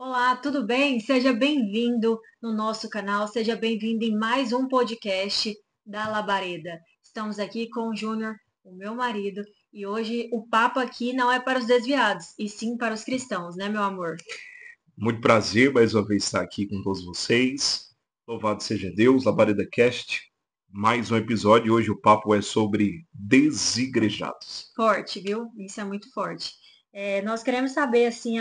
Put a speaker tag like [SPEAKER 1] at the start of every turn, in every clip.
[SPEAKER 1] Olá, tudo bem? Seja bem-vindo no nosso canal, seja bem-vindo em mais um podcast da Labareda. Estamos aqui com o Júnior, o meu marido, e hoje o papo aqui não é para os desviados, e sim para os cristãos, né, meu amor?
[SPEAKER 2] Muito prazer mais uma vez estar aqui com todos vocês. Louvado seja Deus, Labareda Cast. Mais um episódio. Hoje o papo é sobre desigrejados.
[SPEAKER 1] Forte, viu? Isso é muito forte. Nós queremos saber, assim,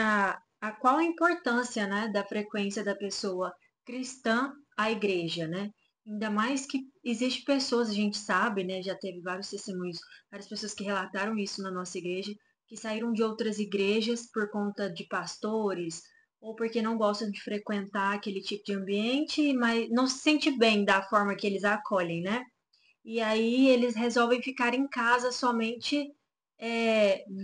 [SPEAKER 1] qual a importância, né, da frequência da pessoa cristã à igreja, né? Ainda mais que existe pessoas, a gente sabe, né, já teve vários testemunhos, várias pessoas que relataram isso na nossa igreja, que saíram de outras igrejas por conta de pastores, ou porque não gostam de frequentar aquele tipo de ambiente, mas não se sente bem da forma que eles acolhem, né? E aí eles resolvem ficar em casa somente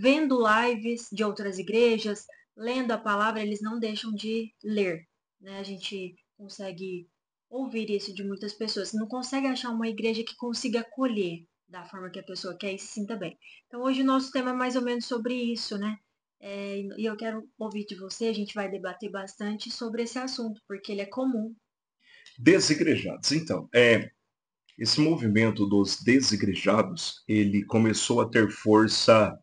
[SPEAKER 1] vendo lives de outras igrejas, lendo a palavra, eles não deixam de ler, né? A gente consegue ouvir isso de muitas pessoas. Não consegue achar uma igreja que consiga acolher da forma que a pessoa quer e se sinta bem. Então hoje o nosso tema é mais ou menos sobre isso, né? E eu quero ouvir de você, a gente vai debater bastante sobre esse assunto, porque ele é comum.
[SPEAKER 2] Desigrejados. Então, esse movimento dos desigrejados, ele começou a ter força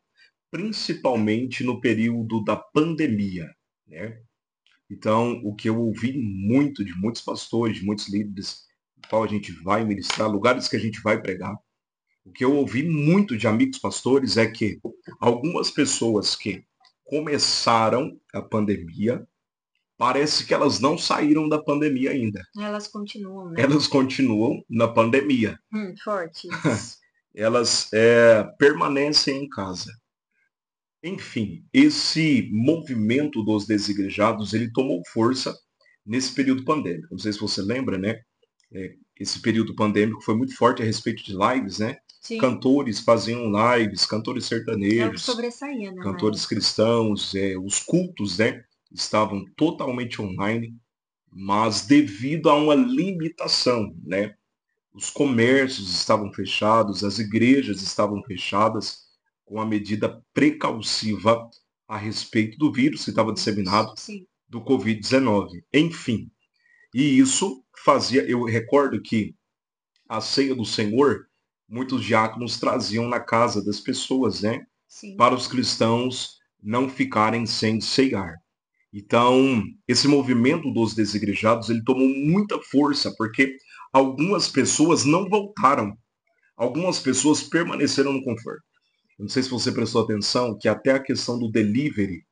[SPEAKER 2] principalmente no período da pandemia, né? Então, o que eu ouvi muito de muitos pastores, de muitos líderes, no qual a gente vai ministrar, lugares que a gente vai pregar, o que eu ouvi muito de amigos pastores é que algumas pessoas que começaram a pandemia, parece que elas não saíram da pandemia ainda.
[SPEAKER 1] Elas continuam, né?
[SPEAKER 2] Elas continuam na pandemia.
[SPEAKER 1] Fortes.
[SPEAKER 2] Elas permanecem em casa. Enfim, esse movimento dos desigrejados, ele tomou força nesse período pandêmico. Não sei se você lembra, né? Esse período pandêmico foi muito forte a respeito de lives, né?
[SPEAKER 1] Sim,
[SPEAKER 2] Cantores faziam lives, cantores
[SPEAKER 1] é o que
[SPEAKER 2] sertanejos,
[SPEAKER 1] sobressaía, né, na
[SPEAKER 2] cantores
[SPEAKER 1] época.
[SPEAKER 2] cristãos, os cultos, né? Estavam totalmente online, mas devido a uma limitação, né? Os comércios estavam fechados, as igrejas estavam fechadas, com a medida precautiva a respeito do vírus que estava disseminado,
[SPEAKER 1] Sim,
[SPEAKER 2] do Covid-19. Enfim, e isso fazia, eu recordo que a ceia do Senhor, muitos diáconos traziam na casa das pessoas, né?
[SPEAKER 1] sim.
[SPEAKER 2] Para os cristãos não ficarem sem ceiar. Então, esse movimento dos desigrejados, ele tomou muita força, porque algumas pessoas não voltaram. Algumas pessoas permaneceram no conforto. Eu não sei se você prestou atenção que até a questão do delivery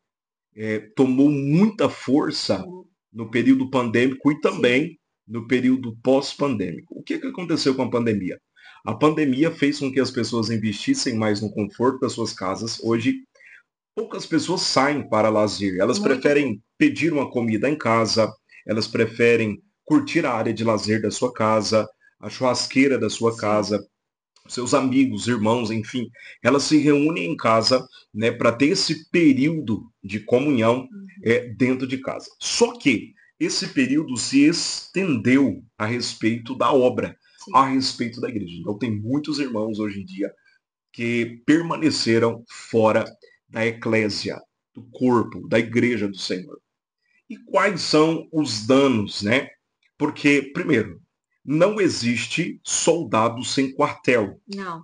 [SPEAKER 2] tomou muita força
[SPEAKER 1] Sim,
[SPEAKER 2] no período pandêmico e
[SPEAKER 1] sim.
[SPEAKER 2] também no período pós-pandêmico. O que aconteceu com a pandemia? A pandemia fez com que as pessoas investissem mais no conforto das suas casas. Hoje, poucas pessoas saem para lazer. Elas
[SPEAKER 1] Muito pouco.
[SPEAKER 2] preferem pedir uma comida em casa, elas preferem curtir a área de lazer da sua casa, a churrasqueira da sua
[SPEAKER 1] Sim.
[SPEAKER 2] casa, seus amigos, irmãos, enfim, elas se reúnem em casa, né, para ter esse período de comunhão
[SPEAKER 1] Uhum.
[SPEAKER 2] dentro de casa. Só que esse período se estendeu a respeito da obra, a
[SPEAKER 1] Sim.
[SPEAKER 2] respeito da igreja. Então tem muitos irmãos hoje em dia que permaneceram fora da eclésia, do corpo, da igreja do Senhor. E quais são os danos, né? Porque, primeiro, não existe soldado sem quartel.
[SPEAKER 1] Não,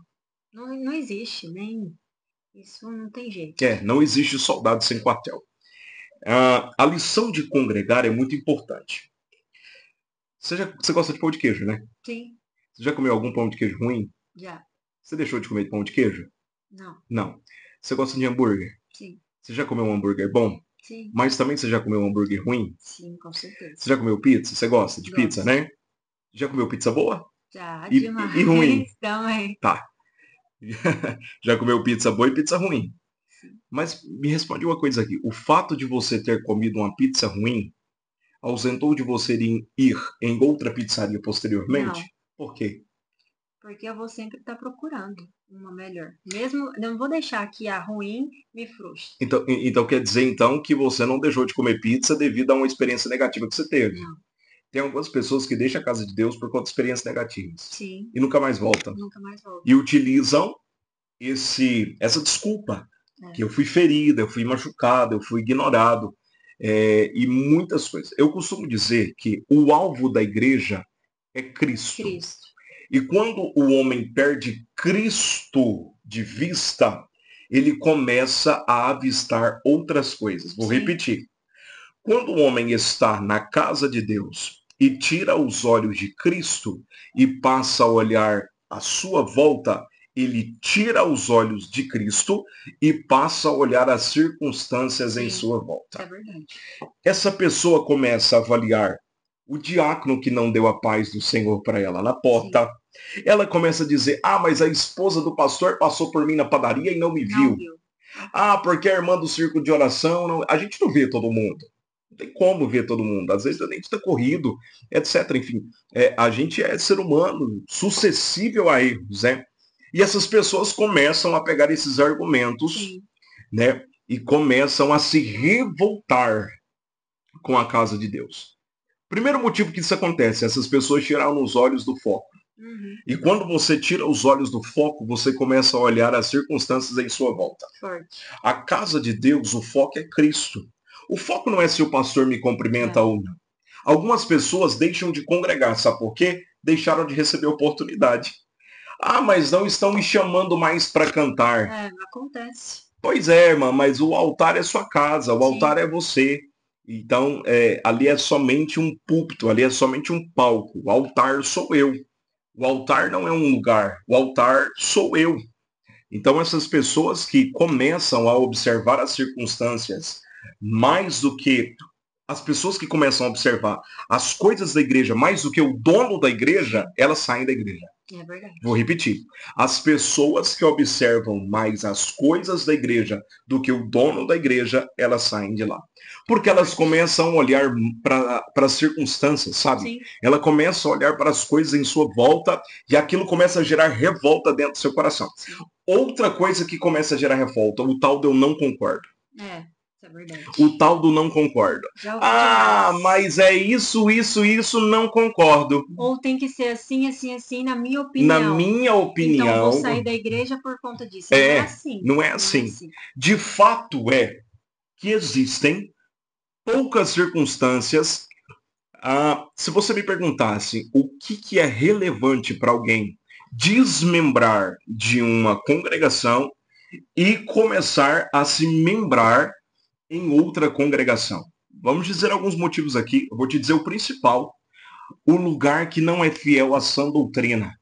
[SPEAKER 1] não existe, nem. Isso não tem jeito.
[SPEAKER 2] Não existe soldado sem quartel. A lição de congregar é muito importante. Você gosta de pão de queijo, né?
[SPEAKER 1] Sim,
[SPEAKER 2] Você já comeu algum pão de queijo ruim?
[SPEAKER 1] já.
[SPEAKER 2] Você deixou de comer pão de queijo?
[SPEAKER 1] Não,
[SPEAKER 2] Não. Você gosta de hambúrguer?
[SPEAKER 1] sim,
[SPEAKER 2] Você já comeu um hambúrguer bom?
[SPEAKER 1] sim,
[SPEAKER 2] Mas também você já comeu um hambúrguer ruim?
[SPEAKER 1] sim, com certeza.
[SPEAKER 2] Você já comeu pizza? Você gosta de pizza,
[SPEAKER 1] Gosto.
[SPEAKER 2] né? Já comeu pizza boa?
[SPEAKER 1] Já
[SPEAKER 2] E ruim?
[SPEAKER 1] demais também.
[SPEAKER 2] Tá. Já comeu pizza boa e pizza ruim.
[SPEAKER 1] Sim.
[SPEAKER 2] Mas me responde uma coisa aqui. O fato de você ter comido uma pizza ruim ausentou de você ir em outra pizzaria posteriormente?
[SPEAKER 1] Não,
[SPEAKER 2] Por quê?
[SPEAKER 1] porque eu vou sempre estar procurando uma melhor. Mesmo, não vou deixar que a ruim me frustre.
[SPEAKER 2] Então quer dizer então que você não deixou de comer pizza devido a uma experiência negativa que você teve.
[SPEAKER 1] Não,
[SPEAKER 2] Tem algumas pessoas que deixam a casa de Deus por conta de experiências negativas
[SPEAKER 1] sim,
[SPEAKER 2] e nunca mais voltam.
[SPEAKER 1] nunca mais volto.
[SPEAKER 2] E utilizam essa desculpa,
[SPEAKER 1] É,
[SPEAKER 2] que eu fui ferida, eu fui machucado, eu fui ignorado. e muitas coisas. Eu costumo dizer que o alvo da igreja é Cristo.
[SPEAKER 1] Cristo.
[SPEAKER 2] E quando o homem perde Cristo de vista, ele começa a avistar outras coisas. Vou
[SPEAKER 1] Sim.
[SPEAKER 2] repetir. Quando o homem está na casa de Deus e tira os olhos de Cristo e passa a olhar à sua volta, ele tira os olhos de Cristo e passa a olhar as circunstâncias em
[SPEAKER 1] Sim,
[SPEAKER 2] sua
[SPEAKER 1] é
[SPEAKER 2] volta.
[SPEAKER 1] verdade.
[SPEAKER 2] Essa pessoa começa a avaliar o diácono que não deu a paz do Senhor para ela na porta. Ela começa a dizer, mas a esposa do pastor passou por mim na padaria e não me
[SPEAKER 1] Não
[SPEAKER 2] viu.
[SPEAKER 1] viu.
[SPEAKER 2] Porque a irmã do círculo de oração, a gente não vê todo mundo. Não tem como ver todo mundo. Às vezes a gente está corrido, etc. Enfim, a gente é ser humano, suscetível a erros, né? E essas pessoas começam a pegar esses argumentos,
[SPEAKER 1] Sim.
[SPEAKER 2] né? E começam a se revoltar com a casa de Deus. Primeiro motivo que isso acontece, essas pessoas tiraram os olhos do foco.
[SPEAKER 1] Uhum.
[SPEAKER 2] E quando você tira os olhos do foco, você começa a olhar as circunstâncias em sua volta.
[SPEAKER 1] Forte.
[SPEAKER 2] A casa de Deus, o foco é Cristo. O foco não é se o pastor me cumprimenta ou não. Algumas pessoas deixam de congregar, sabe por quê? Deixaram de receber oportunidade. Mas não estão me chamando mais para cantar.
[SPEAKER 1] Acontece.
[SPEAKER 2] Pois é, irmã, mas o altar é sua casa, o
[SPEAKER 1] Sim.
[SPEAKER 2] altar é você. Então, ali é somente um púlpito, ali é somente um palco. O altar sou eu. O altar não é um lugar, o altar sou eu. Então, essas pessoas que começam a observar as circunstâncias mais do que as pessoas que começam a observar as coisas da igreja mais do que o dono da igreja, elas saem da igreja.
[SPEAKER 1] É verdade.
[SPEAKER 2] Vou repetir. As pessoas que observam mais as coisas da igreja do que o dono da igreja, elas saem de lá. Porque elas começam a olhar para as circunstâncias, sabe?
[SPEAKER 1] Sim.
[SPEAKER 2] Ela começa a olhar para as coisas em sua volta e aquilo começa a gerar revolta dentro do seu coração.
[SPEAKER 1] Sim.
[SPEAKER 2] Outra coisa que começa a gerar revolta, o tal do eu não concordo.
[SPEAKER 1] Isso é verdade.
[SPEAKER 2] O tal do não concordo.
[SPEAKER 1] Já ouvi demais.
[SPEAKER 2] Mas é isso, não concordo.
[SPEAKER 1] Ou tem que ser assim, assim, assim, na minha opinião.
[SPEAKER 2] Na minha opinião.
[SPEAKER 1] Então vou sair da igreja por conta disso. Não é assim.
[SPEAKER 2] Não é assim. De fato é que existem poucas circunstâncias. Se você me perguntasse o que é relevante para alguém desmembrar de uma congregação e começar a se membrar em outra congregação. Vamos dizer alguns motivos aqui. Eu vou te dizer o principal. O lugar que não é fiel à sã doutrina.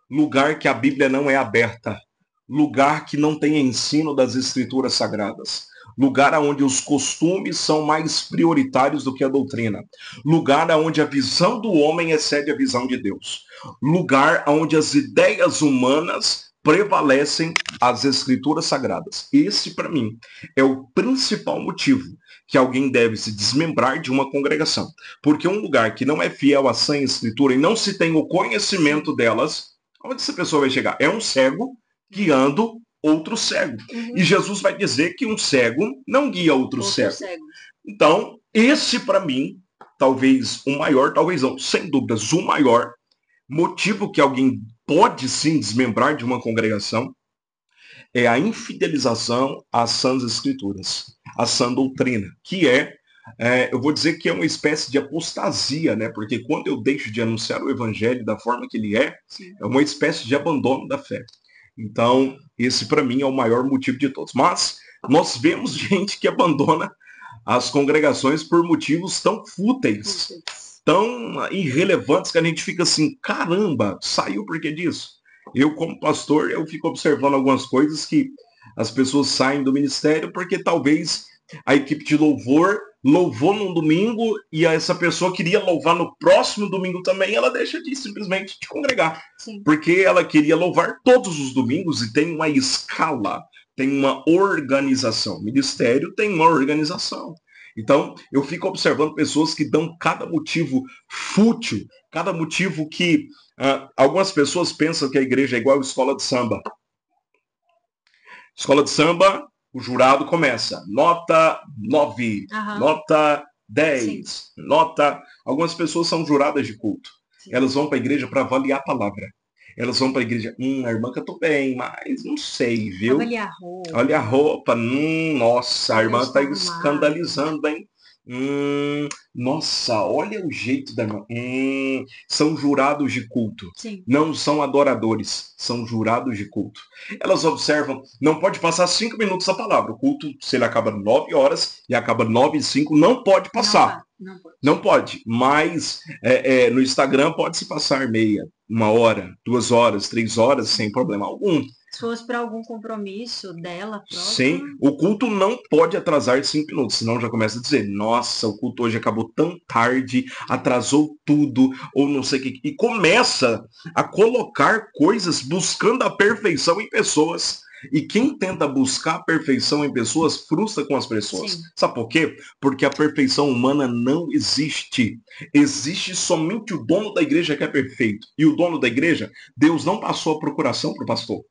[SPEAKER 2] Lugar que a Bíblia não é aberta. Lugar que não tem ensino das escrituras sagradas. Lugar onde os costumes são mais prioritários do que a doutrina. Lugar onde a visão do homem excede a visão de Deus. Lugar onde as ideias humanas prevalecem as escrituras sagradas. Esse, para mim, é o principal motivo que alguém deve se desmembrar de uma congregação. Porque um lugar que não é fiel à sã escritura e não se tem o conhecimento delas, onde essa pessoa vai chegar? É um cego guiando outro cego.
[SPEAKER 1] Uhum.
[SPEAKER 2] E Jesus vai dizer que um cego não guia outro cego. Então, esse para mim, talvez o maior, talvez não, sem dúvidas, o maior motivo que alguém pode sim desmembrar de uma congregação é a infidelização às sãs escrituras, à sã doutrina, que eu vou dizer que é uma espécie de apostasia, né? Porque quando eu deixo de anunciar o evangelho da forma que ele é uma espécie de abandono da fé. Então, esse para mim é o maior motivo de todos. Mas nós vemos gente que abandona as congregações por motivos tão fúteis, tão irrelevantes, que a gente fica assim, caramba, saiu por que disso? Eu, como pastor, eu fico observando algumas coisas que as pessoas saem do ministério porque talvez a equipe de louvor louvou num domingo e essa pessoa queria louvar no próximo domingo também, ela deixa de simplesmente de congregar.
[SPEAKER 1] Sim.
[SPEAKER 2] Porque ela queria louvar todos os domingos e tem uma escala, tem uma organização. O ministério tem uma organização. Então, eu fico observando pessoas que dão cada motivo fútil, cada motivo que algumas pessoas pensam que a igreja é igual a escola de samba. Escola de samba, o jurado começa. Nota 9, nota 10, nota... Algumas pessoas são juradas de culto. Sim. Elas vão para a igreja para avaliar a palavra. Elas vão para a igreja, a irmã que eu tô bem, mas não sei, viu?
[SPEAKER 1] Olha a
[SPEAKER 2] Olha a
[SPEAKER 1] roupa,
[SPEAKER 2] roupa, nossa,
[SPEAKER 1] a
[SPEAKER 2] a irmã
[SPEAKER 1] igreja
[SPEAKER 2] está
[SPEAKER 1] está arrumada.
[SPEAKER 2] escandalizando, hein? Nossa, olha o jeito da irmã. São jurados de culto.
[SPEAKER 1] Sim,
[SPEAKER 2] Não são adoradores, são jurados de culto. Elas observam, não pode passar 5 minutos a palavra. O culto, se ele acaba 9 horas e acaba 9h05, não pode passar.
[SPEAKER 1] não pode.
[SPEAKER 2] Não pode, mas no Instagram pode-se passar meia, 1 hora, 2 horas, 3 horas, sem problema algum.
[SPEAKER 1] Se fosse para algum compromisso dela
[SPEAKER 2] Sim,
[SPEAKER 1] própria,
[SPEAKER 2] o culto não pode atrasar 5 minutos, senão já começa a dizer, nossa, o culto hoje acabou tão tarde, atrasou tudo, ou não sei o que. E começa a colocar coisas buscando a perfeição em pessoas. E quem tenta buscar a perfeição em pessoas frustra com as pessoas.
[SPEAKER 1] sim,
[SPEAKER 2] Sabe por quê? Porque a perfeição humana não existe. Existe somente o dono da igreja que é perfeito. E o dono da igreja, Deus não passou a procuração para o pastor.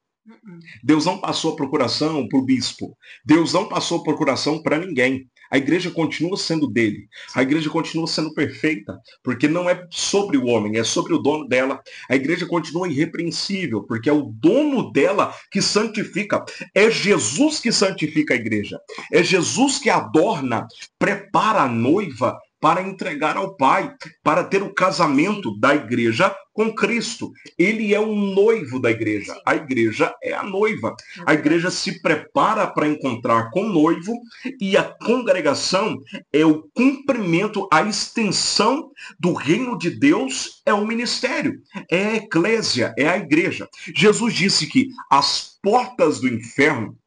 [SPEAKER 2] Deus não passou a procuração para o bispo. Deus não passou a procuração para ninguém. A igreja continua sendo dele. A igreja continua sendo perfeita, porque não é sobre o homem, é sobre o dono dela. A igreja continua irrepreensível, porque é o dono dela que santifica. É Jesus que santifica a igreja. É Jesus que adorna, prepara a noiva para entregar ao Pai, para ter o casamento da igreja com Cristo. Ele é o noivo da igreja.
[SPEAKER 1] sim.
[SPEAKER 2] A igreja é a noiva.
[SPEAKER 1] É
[SPEAKER 2] A
[SPEAKER 1] verdade.
[SPEAKER 2] igreja se prepara para encontrar com o noivo e a congregação é o cumprimento, a extensão do reino de Deus é o ministério, é a eclésia, é a igreja. Jesus disse que as portas do inferno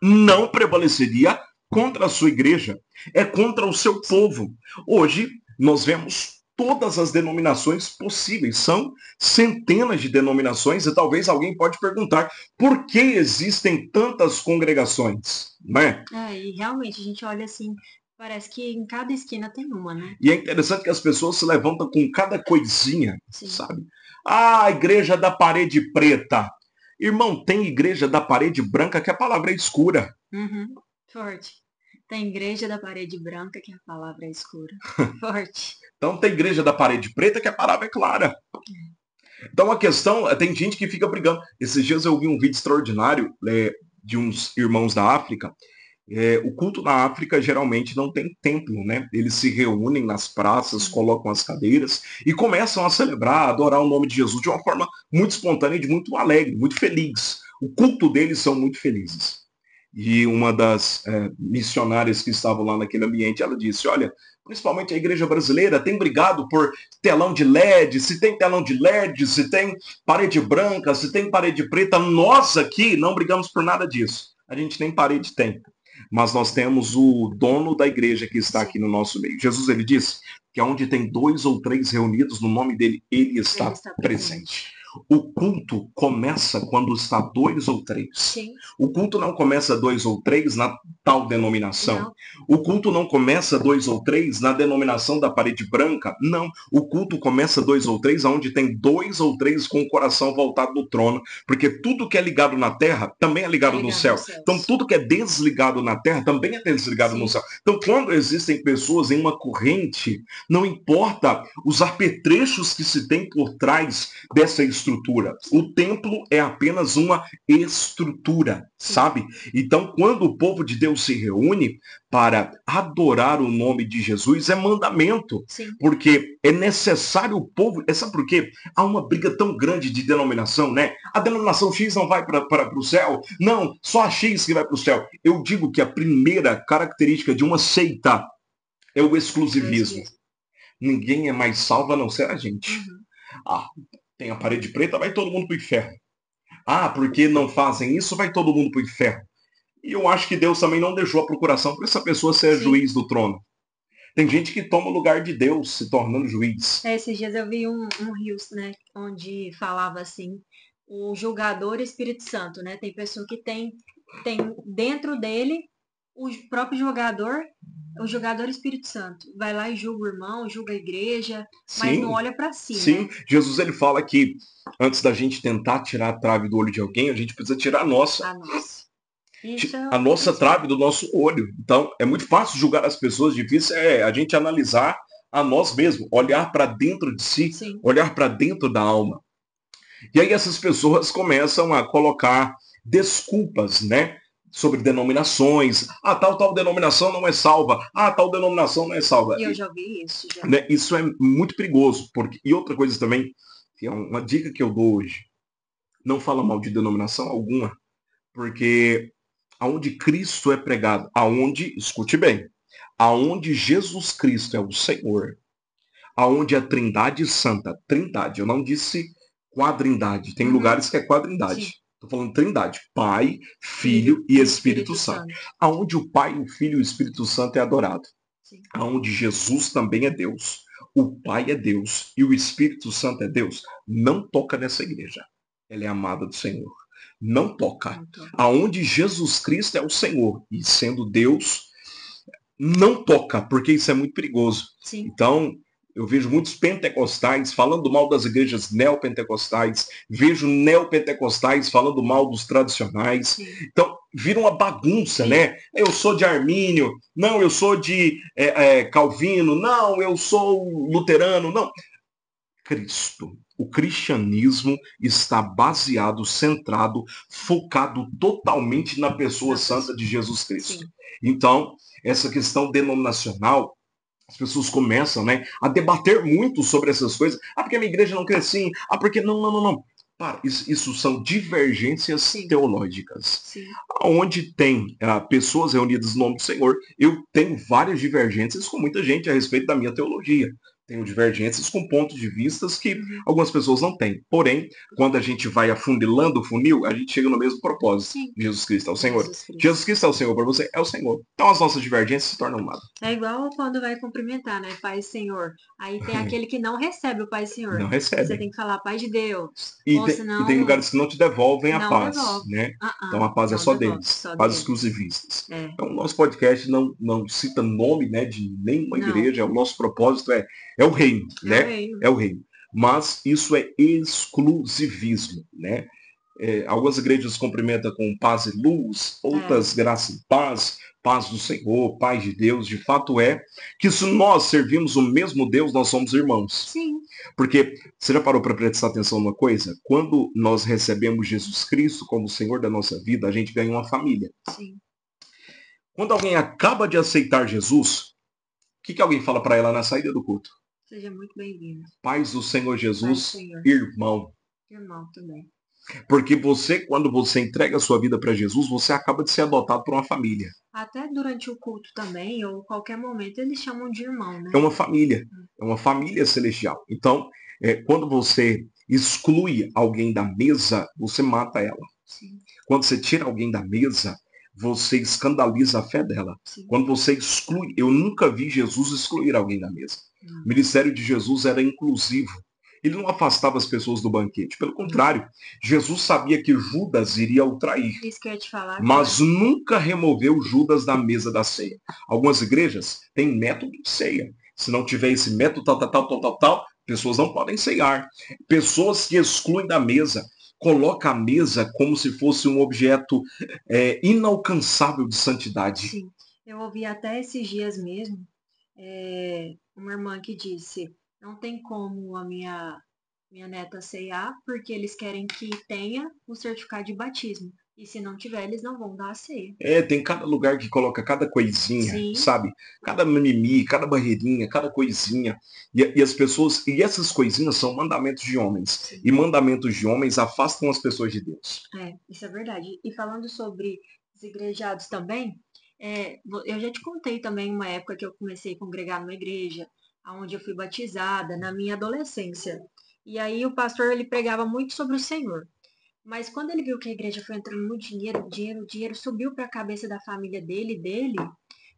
[SPEAKER 2] não prevaleceria contra a sua igreja, é contra o seu povo. Hoje, nós vemos todas as denominações possíveis, são centenas de denominações, e talvez alguém pode perguntar, por que existem tantas congregações? Né?
[SPEAKER 1] E realmente a gente olha assim, parece que em cada esquina tem uma, né?
[SPEAKER 2] E é interessante que as pessoas se levantam com cada coisinha,
[SPEAKER 1] Sim.
[SPEAKER 2] sabe? A igreja da parede preta. Irmão, tem igreja da parede branca que a palavra é escura.
[SPEAKER 1] Uhum. Forte. Tem igreja da parede branca que a palavra é escura. Forte.
[SPEAKER 2] Então tem igreja da parede preta que a palavra é clara. Então a questão, tem gente que fica brigando. Esses dias eu vi um vídeo extraordinário de uns irmãos da África. O culto na África geralmente não tem templo, né? Eles se reúnem nas praças, colocam as cadeiras e começam a celebrar, a adorar o nome de Jesus de uma forma muito espontânea e muito alegre, muito feliz. O culto deles são muito felizes. E uma das missionárias que estavam lá naquele ambiente, ela disse, olha, principalmente a igreja brasileira tem brigado por telão de LED, se tem telão de LED, se tem parede branca, se tem parede preta. Nós aqui não brigamos por nada disso. A gente nem parede tem. Mas nós temos o dono da igreja que está aqui no nosso meio. Jesus, ele disse que onde tem 2 ou 3 reunidos no nome dele, ele está presente. O culto começa quando está 2 ou 3.
[SPEAKER 1] Sim.
[SPEAKER 2] O culto não começa 2 ou 3 na tal denominação.
[SPEAKER 1] Não.
[SPEAKER 2] O culto não começa 2 ou 3 na denominação da parede branca. Não. O culto começa 2 ou 3 onde tem 2 ou 3 com o coração voltado no trono. Porque tudo que é ligado na terra também é ligado no céu. Então tudo que é desligado na terra também é desligado no céu. Então quando existem pessoas em uma corrente, não importa os apetrechos que se tem por trás dessa estrutura. O templo é apenas uma estrutura, sabe? Então, quando o povo de Deus se reúne para adorar o nome de Jesus, é mandamento.
[SPEAKER 1] Sim.
[SPEAKER 2] Porque é necessário o povo... Sabe por quê? Há uma briga tão grande de denominação, né? A denominação X não vai para o céu. Não, só a X que vai para o céu. Eu digo que a primeira característica de uma seita é o exclusivismo. Ninguém é mais salvo a não ser a gente. Tem a parede preta, vai todo mundo para o inferno. Porque não fazem isso, vai todo mundo para o inferno. E eu acho que Deus também não deixou a procuração para essa pessoa ser juiz do trono. Tem gente que toma o lugar de Deus se tornando juiz.
[SPEAKER 1] Esses dias eu vi um Rios, né, onde falava assim, o julgador Espírito Santo, né? Tem pessoa que tem dentro dele o próprio julgador, o julgador Espírito Santo. Vai lá e julga o irmão, julga a igreja, mas não olha para si.
[SPEAKER 2] Sim,
[SPEAKER 1] né?
[SPEAKER 2] Jesus ele fala que antes da gente tentar tirar a trave do olho de alguém, a gente precisa tirar a nossa. A nossa trave do nosso olho. Então, é muito fácil julgar as pessoas, difícil é a gente analisar a nós mesmos, olhar para dentro de si, olhar para dentro da alma. E aí essas pessoas começam a colocar desculpas, né? Sobre denominações. Ah, tal denominação não é salva. Ah, tal denominação não é salva.
[SPEAKER 1] E eu já ouvi isso, já.
[SPEAKER 2] Né, isso é muito perigoso. Porque, e outra coisa também, que é uma dica que eu dou hoje, não fala mal de denominação alguma, porque aonde Cristo é pregado, aonde, escute bem, aonde Jesus Cristo é o Senhor, aonde a Trindade Santa, Trindade, eu não disse quadrindade, tem lugares que é quadrindade. Estou falando Trindade, Pai, Filho e Espírito Santo. Aonde o Pai, o Filho e o Espírito Santo é adorado. Sim. Aonde Jesus também é Deus. O Pai é Deus e o Espírito Santo é Deus. Não toca nessa igreja. Ela é amada do Senhor. Não toca. Aonde Jesus Cristo é o Senhor e sendo Deus, não toca, porque isso é muito perigoso. Sim. Então, eu vejo muitos pentecostais falando mal das igrejas neopentecostais, vejo neopentecostais falando mal dos tradicionais. Sim. Então, vira uma bagunça, sim, né? Eu sou de Armínio, não, eu sou de Calvino, não, eu sou luterano, não. Cristo. O cristianismo está baseado, centrado, focado totalmente na pessoa santa de Jesus Cristo. Sim. Então, essa questão denominacional, as pessoas começam, né, a debater muito sobre essas coisas. Ah, porque a minha igreja não cresce assim. Ah, porque não. Para, isso são divergências, sim, teológicas. Sim. Onde tem pessoas reunidas no nome do Senhor, eu tenho várias divergências com muita gente a respeito da minha teologia. Tenho divergências com pontos de vistas que algumas pessoas não têm. Porém, quando a gente vai afunilando o funil, a gente chega no mesmo propósito. Sim. Jesus Cristo é o Senhor. Jesus Cristo é o Senhor para você, é o Senhor. Então as nossas divergências se tornam nada.
[SPEAKER 1] É igual quando vai cumprimentar, né? Pai e Senhor. Aí tem aquele que não recebe o Pai e Senhor.
[SPEAKER 2] Não recebe.
[SPEAKER 1] Você tem que falar Pai de Deus.
[SPEAKER 2] E tem lugares que não te devolvem a paz.
[SPEAKER 1] Devolve.
[SPEAKER 2] Né? Então a paz é só deles. Paz exclusivistas. É. Então o nosso podcast não cita nome, né, de nenhuma igreja. O nosso propósito é o reino, né? É o reino. Mas isso é exclusivismo, né? Algumas igrejas cumprimentam com paz e luz, outras graça e paz, paz do Senhor, paz de Deus. De fato é que se nós servimos o mesmo Deus, nós somos irmãos. Sim. Porque você já parou para prestar atenção numa coisa? Quando nós recebemos Jesus Cristo como Senhor da nossa vida, a gente ganha uma família. Sim. Quando alguém acaba de aceitar Jesus, o que alguém fala para ela na saída do culto?
[SPEAKER 1] Seja muito bem-vindo.
[SPEAKER 2] Paz do Senhor Jesus, Senhor. Irmão.
[SPEAKER 1] Irmão também.
[SPEAKER 2] Porque você, quando você entrega a sua vida para Jesus, você acaba de ser adotado por uma família.
[SPEAKER 1] Até durante o culto também, ou qualquer momento, eles chamam de irmão, né?
[SPEAKER 2] É uma família. É uma família celestial. Então, quando você exclui alguém da mesa, você mata ela. Sim. Quando você tira alguém da mesa, você escandaliza a fé dela. Sim. Quando você exclui, eu nunca vi Jesus excluir alguém da mesa. O ministério de Jesus era inclusivo. Ele não afastava as pessoas do banquete. Pelo contrário, Jesus sabia que Judas iria o trair.
[SPEAKER 1] Isso que eu ia te falar.
[SPEAKER 2] Mas nunca removeu Judas da mesa da ceia. Algumas igrejas têm método de ceia. Se não tiver esse método, tal, pessoas não podem ceiar. Pessoas que excluem da mesa, colocam a mesa como se fosse um objeto inalcançável de santidade.
[SPEAKER 1] Sim. Eu ouvi até esses dias mesmo uma irmã que disse: não tem como a minha neta ceiar, porque eles querem que tenha o certificado de batismo. E se não tiver, eles não vão dar a ceia.
[SPEAKER 2] Tem cada lugar que coloca cada coisinha, sim, sabe? Cada mimimi, cada barreirinha, cada coisinha. E as pessoas, e essas coisinhas são mandamentos de homens. Sim. E mandamentos de homens afastam as pessoas de Deus.
[SPEAKER 1] Isso é verdade. E falando sobre os igrejados também, eu já te contei também uma época que eu comecei a congregar numa igreja, onde eu fui batizada, na minha adolescência. E aí o pastor, ele pregava muito sobre o Senhor. Mas quando ele viu que a igreja foi entrando muito dinheiro, o dinheiro subiu para a cabeça da família dele,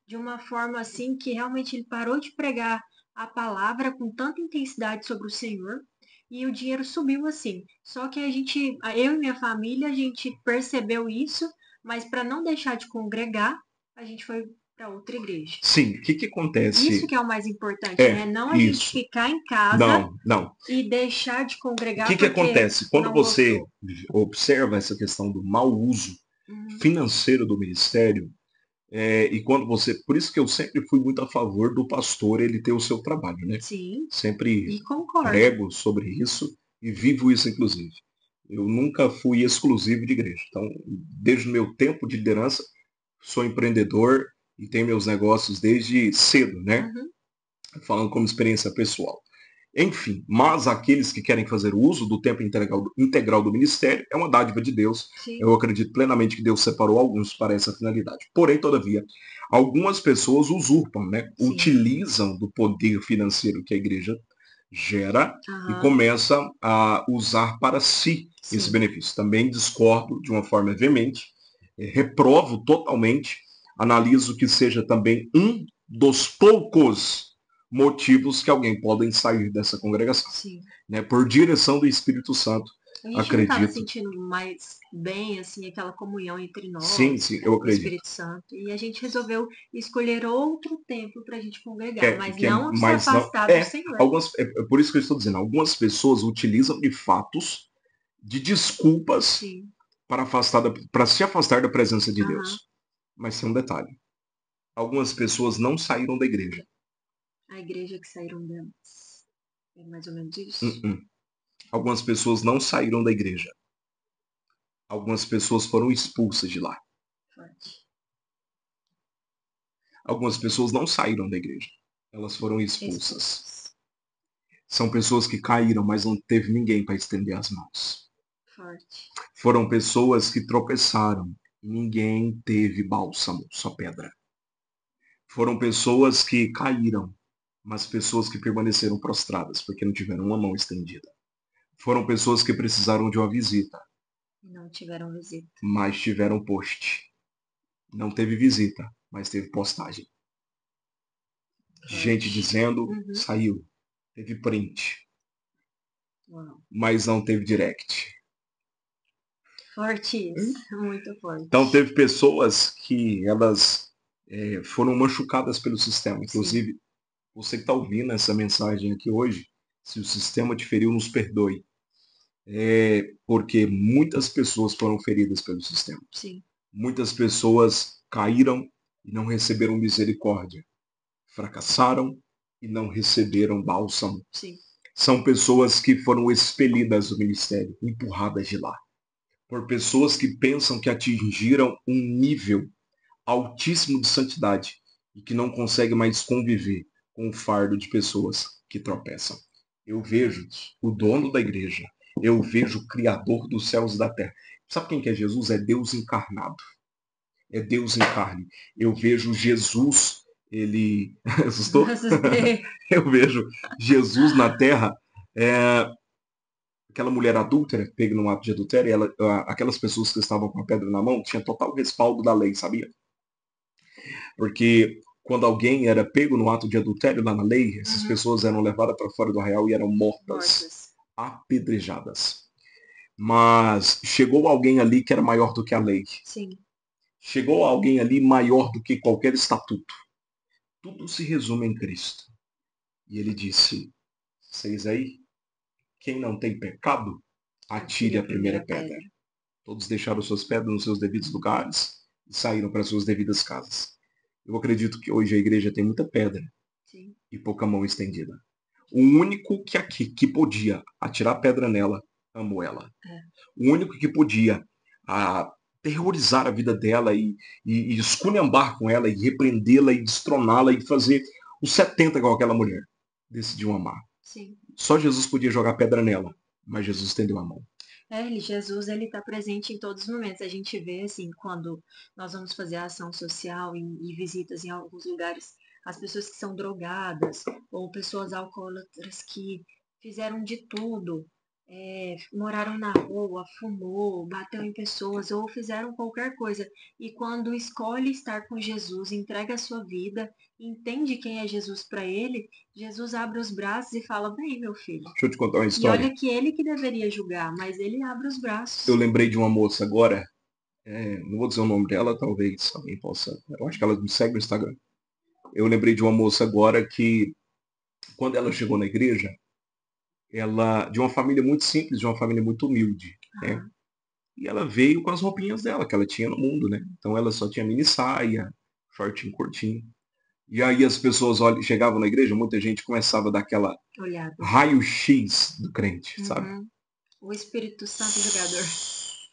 [SPEAKER 1] de uma forma assim que realmente ele parou de pregar a palavra com tanta intensidade sobre o Senhor. E o dinheiro subiu assim. Só que eu e minha família, a gente percebeu isso, mas para não deixar de congregar, a gente foi para outra igreja.
[SPEAKER 2] Sim, o que acontece?
[SPEAKER 1] Isso que é o mais importante, né? Não a gente ficar em casa e deixar de congregar.
[SPEAKER 2] O que acontece? Quando você observa essa questão do mau uso financeiro do ministério, e quando você... Por isso que eu sempre fui muito a favor do pastor ele ter o seu trabalho, né?
[SPEAKER 1] Sim.
[SPEAKER 2] Sempre prego sobre isso e vivo isso, inclusive. Eu nunca fui exclusivo de igreja. Então, desde o meu tempo de liderança, sou empreendedor e tenho meus negócios desde cedo, né?
[SPEAKER 1] Uhum.
[SPEAKER 2] Falando como experiência pessoal. Enfim, mas aqueles que querem fazer uso do tempo integral do ministério é uma dádiva de Deus.
[SPEAKER 1] Sim.
[SPEAKER 2] Eu acredito plenamente que Deus separou alguns para essa finalidade. Porém, todavia, algumas pessoas usurpam, né?
[SPEAKER 1] Sim.
[SPEAKER 2] Utilizam do poder financeiro que a igreja gera e
[SPEAKER 1] Aham.
[SPEAKER 2] começam a usar para si esse
[SPEAKER 1] Sim.
[SPEAKER 2] benefício. Também discordo de uma forma veemente, reprovo totalmente, analiso que seja também um dos poucos motivos que alguém podem sair dessa congregação.
[SPEAKER 1] Sim.
[SPEAKER 2] Né? Por direção do Espírito Santo,
[SPEAKER 1] A gente não estava sentindo mais bem, assim, aquela comunhão entre nós,
[SPEAKER 2] sim, eu
[SPEAKER 1] o
[SPEAKER 2] acredito.
[SPEAKER 1] Espírito Santo. E a gente resolveu escolher outro tempo para a gente congregar, mas não se
[SPEAKER 2] mas
[SPEAKER 1] afastar
[SPEAKER 2] não,
[SPEAKER 1] do Senhor.
[SPEAKER 2] é por isso que eu estou dizendo, algumas pessoas utilizam de fatos, de desculpas
[SPEAKER 1] Sim.
[SPEAKER 2] para se afastar da presença de
[SPEAKER 1] Aham.
[SPEAKER 2] Deus. Mas tem um detalhe. Algumas pessoas não saíram da igreja.
[SPEAKER 1] A igreja que saíram delas. É mais ou menos isso?
[SPEAKER 2] Algumas pessoas não saíram da igreja. Algumas pessoas foram expulsas de lá.
[SPEAKER 1] Forte.
[SPEAKER 2] Algumas pessoas não saíram da igreja. Elas foram expulsas. São pessoas que caíram, mas não teve ninguém para estender as mãos.
[SPEAKER 1] Forte.
[SPEAKER 2] Foram pessoas que tropeçaram. Ninguém teve bálsamo, só pedra. Foram pessoas que caíram, mas pessoas que permaneceram prostradas, porque não tiveram uma mão estendida. Foram pessoas que precisaram de uma visita.
[SPEAKER 1] Não tiveram visita.
[SPEAKER 2] Mas tiveram post. Não teve visita, mas teve postagem. Gente dizendo, saiu. Teve print.
[SPEAKER 1] Uau.
[SPEAKER 2] Mas não teve direct.
[SPEAKER 1] Forte isso. Muito forte.
[SPEAKER 2] Então teve pessoas que elas foram machucadas pelo sistema. Inclusive, sim, você que está ouvindo essa mensagem aqui hoje, se o sistema te feriu, nos perdoe. Porque muitas pessoas foram feridas pelo sistema.
[SPEAKER 1] Sim.
[SPEAKER 2] Muitas pessoas caíram e não receberam misericórdia. Fracassaram e não receberam bálsamo.
[SPEAKER 1] Sim.
[SPEAKER 2] São pessoas que foram expelidas do ministério, empurradas de lá. Por pessoas que pensam que atingiram um nível altíssimo de santidade e que não conseguem mais conviver com o fardo de pessoas que tropeçam. Eu vejo o dono da igreja, eu vejo o Criador dos céus e da terra. Sabe quem que é Jesus? É Deus encarnado. É Deus em carne. Eu vejo Jesus, ele... Assustou? Eu vejo Jesus na terra, aquela mulher adúltera, pega num ato de adultério, aquelas pessoas que estavam com a pedra na mão, tinha total respaldo da lei, sabia? Porque quando alguém era pego no ato de adultério lá na lei, essas pessoas eram levadas para fora do arraial e eram mortas, apedrejadas. Mas chegou alguém ali que era maior do que a lei.
[SPEAKER 1] Sim.
[SPEAKER 2] Chegou alguém ali maior do que qualquer estatuto. Tudo se resume em Cristo. E ele disse, vocês aí, quem não tem pecado, atire a primeira pedra. Todos deixaram suas pedras nos seus devidos lugares e saíram para suas devidas casas. Eu acredito que hoje a igreja tem muita pedra. Sim. E pouca mão estendida. O único que aqui que podia atirar pedra nela, amou ela. O único que podia terrorizar a vida dela e esculhambar com ela e repreendê-la e destroná-la e fazer os 70 com aquela mulher, decidiu amar. Sim. Só Jesus podia jogar pedra nela, mas Jesus estendeu a mão.
[SPEAKER 1] Jesus, ele está presente em todos os momentos. A gente vê, assim, quando nós vamos fazer ação social e visitas em alguns lugares, as pessoas que são drogadas ou pessoas alcoólatras que fizeram de tudo, moraram na rua, fumou, bateu em pessoas ou fizeram qualquer coisa. E quando escolhe estar com Jesus, entrega a sua vida, entende quem é Jesus para ele, Jesus abre os braços e fala, vem, meu filho.
[SPEAKER 2] Deixa eu te contar uma história.
[SPEAKER 1] E olha que ele que deveria julgar, mas ele abre os braços.
[SPEAKER 2] Eu lembrei de uma moça agora, não vou dizer o nome dela, talvez alguém possa. Eu acho que ela me segue no Instagram. Eu lembrei de uma moça agora que, quando ela chegou na igreja, ela, de uma família muito simples, de uma família muito humilde, né? E ela veio com as roupinhas dela, que ela tinha no mundo, né? Então ela só tinha mini saia, shortinho curtinho. E aí as pessoas chegavam na igreja, muita gente começava a dar aquela raio-x do crente, sabe?
[SPEAKER 1] O Espírito Santo jogador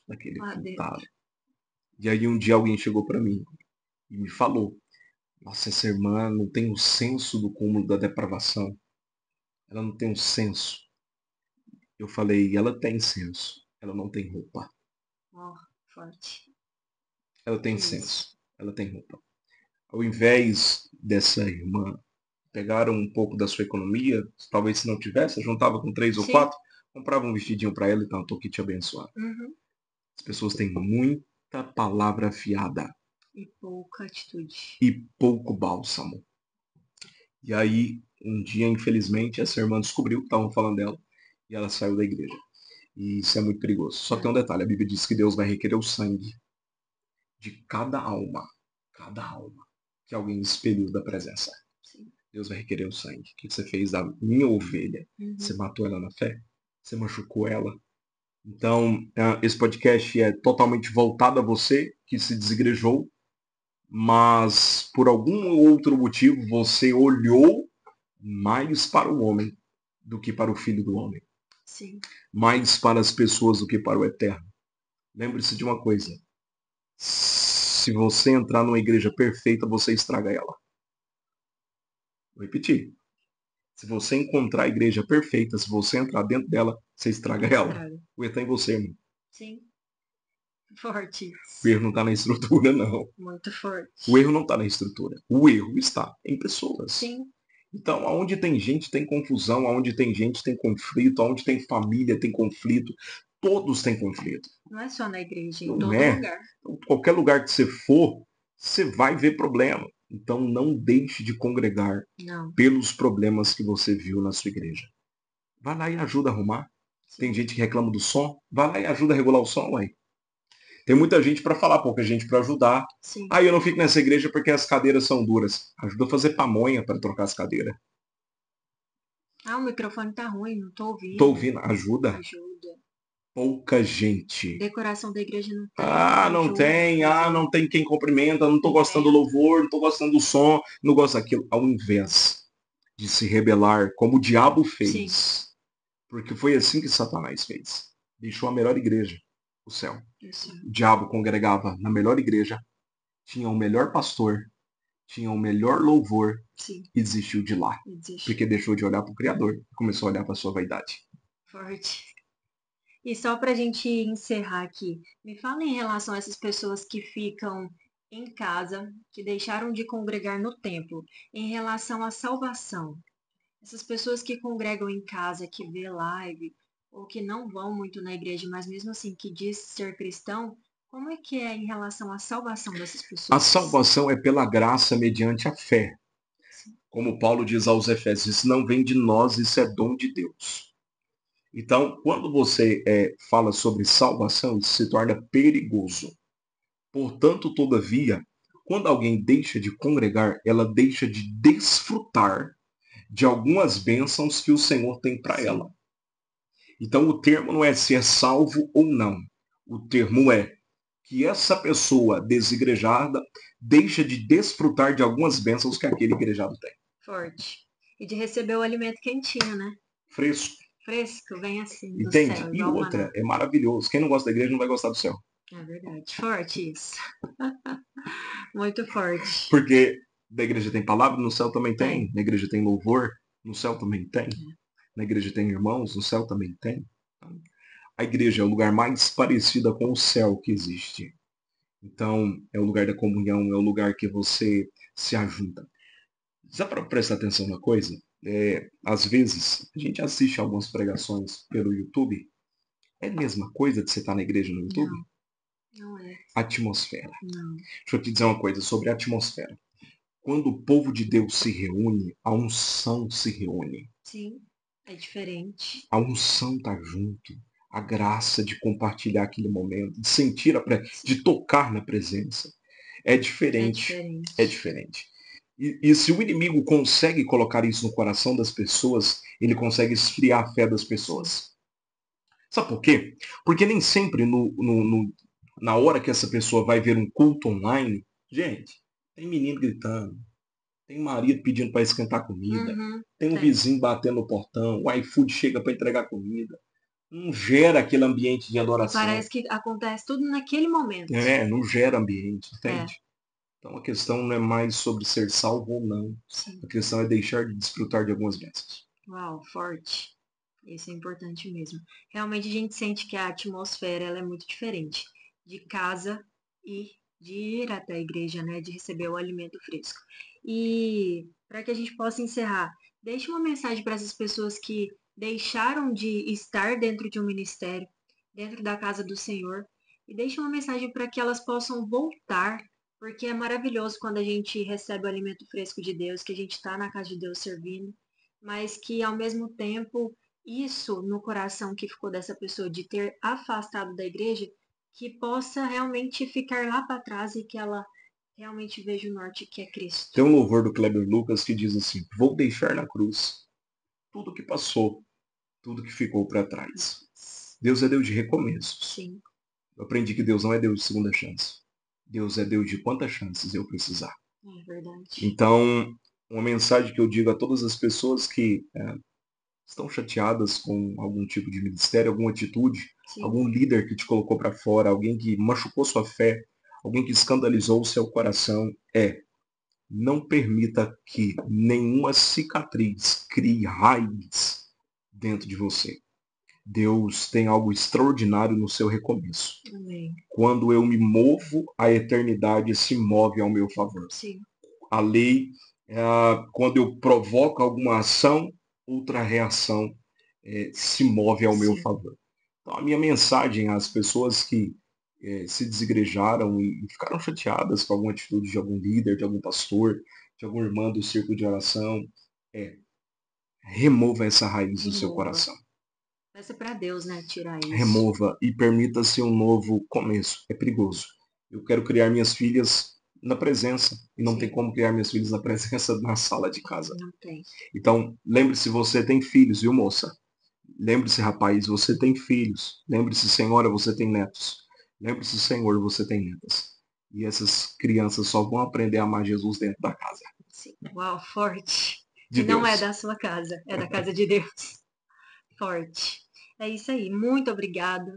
[SPEAKER 2] Naquele
[SPEAKER 1] lá dentro.
[SPEAKER 2] quintal. E aí um dia alguém chegou para mim e me falou: nossa, essa irmã não tem o senso do cúmulo da depravação. Ela não tem um senso. Eu falei, ela tem senso. Ela não tem roupa.
[SPEAKER 1] Ó, forte.
[SPEAKER 2] Ela tem
[SPEAKER 1] Que isso.
[SPEAKER 2] senso. Ela tem roupa. Ao invés dessa irmã pegar um pouco da sua economia, talvez se não tivesse, juntava com 3 ou
[SPEAKER 1] Sim.
[SPEAKER 2] 4, comprava um vestidinho para ela, então estou aqui te abençoar.
[SPEAKER 1] Uhum.
[SPEAKER 2] As pessoas têm muita palavra afiada
[SPEAKER 1] E pouca atitude.
[SPEAKER 2] e pouco bálsamo. E aí, um dia, infelizmente, essa irmã descobriu que estavam falando dela e ela saiu da igreja. E isso é muito perigoso. Só que tem um detalhe, a Bíblia diz que Deus vai requerer o sangue de cada alma que alguém expeliu da presença.
[SPEAKER 1] Sim.
[SPEAKER 2] Deus vai requerer o sangue. O que você fez da minha ovelha?
[SPEAKER 1] Uhum.
[SPEAKER 2] Você matou ela na fé? Você machucou ela? Então, esse podcast é totalmente voltado a você que se desigrejou, mas por algum outro motivo você olhou mais para o homem do que para o Filho do Homem.
[SPEAKER 1] Sim.
[SPEAKER 2] Mais para as pessoas do que para o eterno. Lembre-se de uma coisa. Se você entrar numa igreja perfeita, você estraga ela. Vou repetir. Se você encontrar a igreja perfeita, se você entrar dentro dela, você estraga ela. O erro está em você, irmão.
[SPEAKER 1] Sim. Forte.
[SPEAKER 2] O erro não está na estrutura, não.
[SPEAKER 1] Muito forte.
[SPEAKER 2] O erro não está na estrutura. O erro está em pessoas.
[SPEAKER 1] Sim.
[SPEAKER 2] Então, aonde tem gente, tem confusão. Aonde tem gente, tem conflito. Aonde tem família, tem conflito. Todos têm conflito.
[SPEAKER 1] Não é só na igreja, em
[SPEAKER 2] Não
[SPEAKER 1] todo
[SPEAKER 2] é.
[SPEAKER 1] lugar.
[SPEAKER 2] Qualquer lugar que você for, você vai ver problema. Então, não deixe de congregar pelos problemas que você viu na sua igreja. Vai lá e ajuda a arrumar. Sim. Tem gente que reclama do som. Vai lá e ajuda a regular o som, ué. Tem muita gente para falar, pouca gente para ajudar.
[SPEAKER 1] Sim.
[SPEAKER 2] Eu não fico nessa igreja porque as cadeiras são duras. Ajuda a fazer pamonha para trocar as cadeiras.
[SPEAKER 1] O microfone tá ruim, não tô ouvindo.
[SPEAKER 2] Tô ouvindo. Ajuda. Pouca gente.
[SPEAKER 1] Decoração da igreja não tem.
[SPEAKER 2] Não tem. Não tem quem cumprimenta. Não tô gostando do louvor, não tô gostando do som, não gosto daquilo. Ao invés de se rebelar como o diabo fez. Sim. Porque foi assim que Satanás fez. Deixou a melhor igreja, o céu.
[SPEAKER 1] Isso.
[SPEAKER 2] O diabo congregava na melhor igreja, tinha o melhor pastor, tinha o melhor louvor. Sim. E desistiu de lá. Porque deixou de olhar para o Criador e começou a olhar para a sua vaidade.
[SPEAKER 1] Forte. E só para a gente encerrar aqui, me fala em relação a essas pessoas que ficam em casa, que deixaram de congregar no templo, em relação à salvação. Essas pessoas que congregam em casa, que vê live, ou que não vão muito na igreja, mas mesmo assim que diz ser cristão, como é que é em relação à salvação dessas pessoas?
[SPEAKER 2] A salvação é pela graça mediante a fé. Como Paulo diz aos Efésios, isso não vem de nós, isso é dom de Deus. Então, quando você fala sobre salvação, isso se torna perigoso. Portanto, todavia, quando alguém deixa de congregar, ela deixa de desfrutar de algumas bênçãos que o Senhor tem para ela. Então, o termo não é se é salvo ou não. O termo é que essa pessoa desigrejada deixa de desfrutar de algumas bênçãos que aquele igrejado tem.
[SPEAKER 1] Forte. E de receber o alimento quentinho, né?
[SPEAKER 2] Fresco.
[SPEAKER 1] Fresco, vem assim, do
[SPEAKER 2] Entende?
[SPEAKER 1] céu.
[SPEAKER 2] E outra, é maravilhoso. Quem não gosta da igreja não vai gostar do céu.
[SPEAKER 1] É verdade. Forte isso. Muito forte.
[SPEAKER 2] Porque da igreja tem palavra, no céu também tem. Na igreja tem louvor, no céu também tem. Na igreja tem irmãos, no céu também tem. A igreja é o lugar mais parecido com o céu que existe. Então, é o lugar da comunhão, é o lugar que você se ajunta. Só para prestar atenção na coisa, às vezes a gente assiste algumas pregações pelo YouTube. É a mesma coisa de você estar na igreja no YouTube?
[SPEAKER 1] Não é.
[SPEAKER 2] Atmosfera.
[SPEAKER 1] Não.
[SPEAKER 2] Deixa eu te dizer uma coisa sobre a atmosfera. Quando o povo de Deus se reúne, a unção se reúne.
[SPEAKER 1] Sim, é diferente.
[SPEAKER 2] A unção está junto. A graça de compartilhar aquele momento, de sentir, de tocar na presença. É diferente. É diferente. E se o inimigo consegue colocar isso no coração das pessoas, ele consegue esfriar a fé das pessoas. Sabe por quê? Porque nem sempre na hora que essa pessoa vai ver um culto online, gente, tem menino gritando, tem marido pedindo para esquentar comida, tem um vizinho batendo no portão, o iFood chega para entregar comida. não gera aquele ambiente de
[SPEAKER 1] E
[SPEAKER 2] adoração.
[SPEAKER 1] parece que acontece tudo naquele momento.
[SPEAKER 2] Não gera ambiente,
[SPEAKER 1] É,
[SPEAKER 2] entende? Então a questão não é mais sobre ser salvo ou não.
[SPEAKER 1] sim.
[SPEAKER 2] A questão é deixar de desfrutar de algumas bênçãos.
[SPEAKER 1] Uau, forte. Isso é importante mesmo. Realmente a gente sente que a atmosfera ela é muito diferente de casa e de ir até a igreja, né? De receber o alimento fresco. E para que a gente possa encerrar, deixe uma mensagem para essas pessoas que deixaram de estar dentro de um ministério, dentro da casa do Senhor, e deixe uma mensagem para que elas possam voltar, porque é maravilhoso quando a gente recebe o alimento fresco de Deus, que a gente está na casa de Deus servindo, mas que ao mesmo tempo isso no coração que ficou dessa pessoa de ter afastado da igreja, que possa realmente ficar lá para trás e que ela realmente veja o norte que é Cristo.
[SPEAKER 2] Tem um louvor do Kleber Lucas que diz assim: vou deixar na cruz tudo que passou, tudo que ficou para trás. Deus é Deus de recomeços.
[SPEAKER 1] Sim.
[SPEAKER 2] Eu aprendi que Deus não é Deus de segunda chance. Deus é Deus de quantas chances eu precisar.
[SPEAKER 1] É verdade.
[SPEAKER 2] Então, uma mensagem que eu digo a todas as pessoas que estão chateadas com algum tipo de ministério, alguma atitude,
[SPEAKER 1] Sim.
[SPEAKER 2] algum líder que te colocou para fora, alguém que machucou sua fé, alguém que escandalizou o seu coração, não permita que nenhuma cicatriz crie raiz dentro de você. Deus tem algo extraordinário no seu recomeço.
[SPEAKER 1] Amém.
[SPEAKER 2] Quando eu me movo, a eternidade se move ao meu favor.
[SPEAKER 1] Sim.
[SPEAKER 2] A lei, quando eu provoco alguma ação, outra reação se move ao meu
[SPEAKER 1] Sim.
[SPEAKER 2] favor. Então, a minha mensagem às pessoas que se desigrejaram e ficaram chateadas com alguma atitude de algum líder, de algum pastor, de alguma irmã do círculo de oração, é remova essa raiz do seu
[SPEAKER 1] Remova.
[SPEAKER 2] coração.
[SPEAKER 1] Peça para Deus, né, tirar isso.
[SPEAKER 2] Remova e permita-se um novo começo. É perigoso. Eu quero criar minhas filhas na presença. E não
[SPEAKER 1] Sim.
[SPEAKER 2] tem como criar minhas filhas na presença na sala de casa.
[SPEAKER 1] Não tem.
[SPEAKER 2] Então, lembre-se, você tem filhos, viu, moça? Lembre-se, rapaz, você tem filhos. Lembre-se, senhora, você tem netos. Lembre-se, senhor, você tem netas. E essas crianças só vão aprender a amar Jesus dentro da casa.
[SPEAKER 1] Sim. Uau, forte.
[SPEAKER 2] De
[SPEAKER 1] E não é
[SPEAKER 2] Deus.
[SPEAKER 1] da sua casa, é da casa de Deus. Forte. É isso aí. Muito obrigado.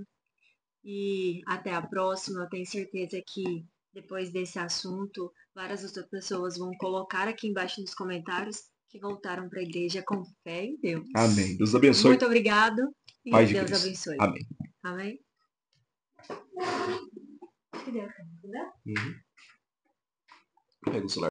[SPEAKER 1] E até a próxima. Eu tenho certeza que depois desse assunto, várias outras pessoas vão colocar aqui embaixo nos comentários que voltaram para a igreja com fé em Deus.
[SPEAKER 2] Amém. Deus abençoe.
[SPEAKER 1] Muito obrigado e
[SPEAKER 2] Paz de
[SPEAKER 1] Deus
[SPEAKER 2] Cristo.
[SPEAKER 1] abençoe.
[SPEAKER 2] Amém.
[SPEAKER 1] Amém?
[SPEAKER 2] Uhum. Pega o celular.